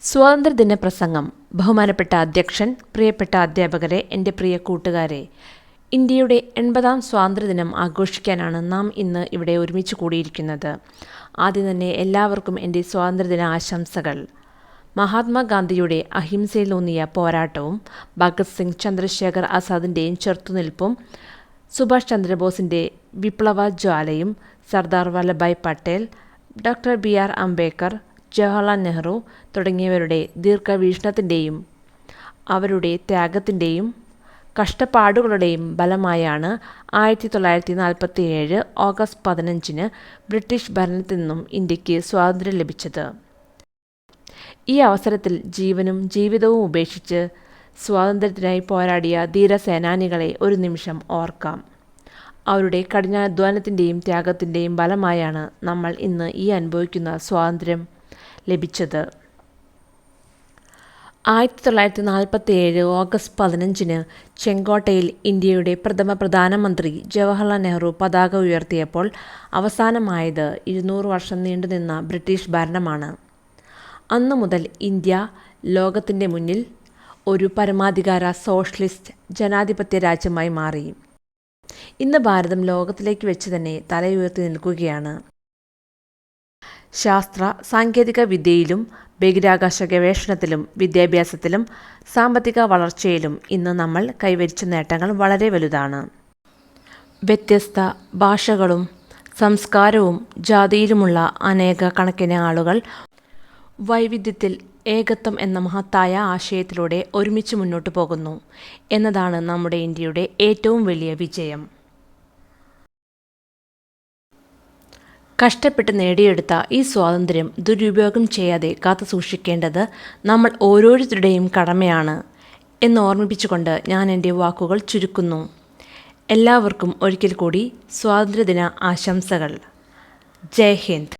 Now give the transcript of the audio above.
സ്വാതന്ത്ര്യദിന പ്രസംഗം. ബഹുമാനപ്പെട്ട അധ്യക്ഷൻ, പ്രിയപ്പെട്ട അധ്യാപകരെ, എൻ്റെ പ്രിയ കൂട്ടുകാരെ, ഇന്ത്യയുടെ 80-ാം സ്വാതന്ത്ര്യദിനം ആഘോഷിക്കാനാണ് നാം ഇന്ന് ഇവിടെ ഒരുമിച്ച് കൂടിയിരിക്കുന്നത്. ആദ്യം തന്നെ എല്ലാവർക്കും എൻ്റെ സ്വാതന്ത്ര്യദിന ആശംസകൾ. മഹാത്മാഗാന്ധിയുടെ അഹിംസയിലൂന്നിയ പോരാട്ടവും ഭഗത് സിംഗ്, ചന്ദ്രശേഖർ ആസാദിൻ്റെയും ചെറുത്തുനിൽപ്പും, സുഭാഷ് ചന്ദ്രബോസിൻ്റെ വിപ്ലവ ജ്വാലയും, സർദാർ വല്ലഭായ് പട്ടേൽ, ഡോക്ടർ ബി.ആർ. അംബേദ്കർ, ജവഹർലാൽ നെഹ്റു തുടങ്ങിയവരുടെ ദീർഘവീക്ഷണത്തിൻ്റെയും അവരുടെ ത്യാഗത്തിൻ്റെയും കഷ്ടപ്പാടുകളുടെയും ഫലമായാണ് 1947 ഓഗസ്റ്റ് 15 ബ്രിട്ടീഷ് ഭരണത്തിൽ നിന്നും ഇന്ത്യക്ക് സ്വാതന്ത്ര്യം ലഭിച്ചത്. ഈ അവസരത്തിൽ ജീവനും ജീവിതവും ഉപേക്ഷിച്ച് സ്വാതന്ത്ര്യത്തിനായി പോരാടിയ ധീരസേനാനികളെ ഒരു നിമിഷം ഓർക്കാം. അവരുടെ കഠിനാധ്വാനത്തിൻ്റെയും ത്യാഗത്തിൻ്റെയും ഫലമായാണ് നമ്മൾ ഇന്ന് ഈ അനുഭവിക്കുന്ന സ്വാതന്ത്ര്യം ലഭിച്ചത്. 1947 ഓഗസ്റ്റ് 15 ചെങ്കോട്ടയിൽ ഇന്ത്യയുടെ പ്രഥമ പ്രധാനമന്ത്രി ജവഹർലാൽ നെഹ്റു പതാക ഉയർത്തിയപ്പോൾ അവസാനമായത് 200 വർഷം നീണ്ടുനിന്ന ബ്രിട്ടീഷ് ഭരണമാണ്. അന്നു മുതൽ ഇന്ത്യ ലോകത്തിൻ്റെ മുന്നിൽ ഒരു പരമാധികാര സോഷ്യലിസ്റ്റ് ജനാധിപത്യ രാജ്യമായി മാറി. ഇന്ന് ഭാരതം ലോകത്തിലേക്ക് വെച്ച് തന്നെ തലയുയർത്തി നിൽക്കുകയാണ്. ശാസ്ത്ര സാങ്കേതിക വിദ്യയിലും ബഹിരാകാശ ഗവേഷണത്തിലും വിദ്യാഭ്യാസത്തിലും സാമ്പത്തിക വളർച്ചയിലും ഇന്ന് നമ്മൾ കൈവരിച്ച നേട്ടങ്ങൾ വളരെ വലുതാണ്. വ്യത്യസ്ത ഭാഷകളും സംസ്കാരവും ജാതിയിലുമുള്ള അനേക കണക്കിന് ആളുകൾ വൈവിധ്യത്തിൽ ഏകത്വം എന്ന മഹത്തായ ആശയത്തിലൂടെ ഒരുമിച്ച് മുന്നോട്ടു പോകുന്നു എന്നതാണ് നമ്മുടെ ഇന്ത്യയുടെ ഏറ്റവും വലിയ വിജയം. കഷ്ടപ്പെട്ട് നേടിയെടുത്ത ഈ സ്വാതന്ത്ര്യം ദുരുപയോഗം ചെയ്യാതെ കാത്തുസൂക്ഷിക്കേണ്ടത് നമ്മൾ ഓരോരുത്തരുടെയും കടമയാണ് എന്ന് ഓർമ്മിപ്പിച്ചുകൊണ്ട് ഞാൻ എൻ്റെ വാക്കുകൾ ചുരുക്കുന്നു. എല്ലാവർക്കും ഒരിക്കൽ കൂടി സ്വാതന്ത്ര്യദിന ആശംസകൾ. ജയ് ഹിന്ദ്.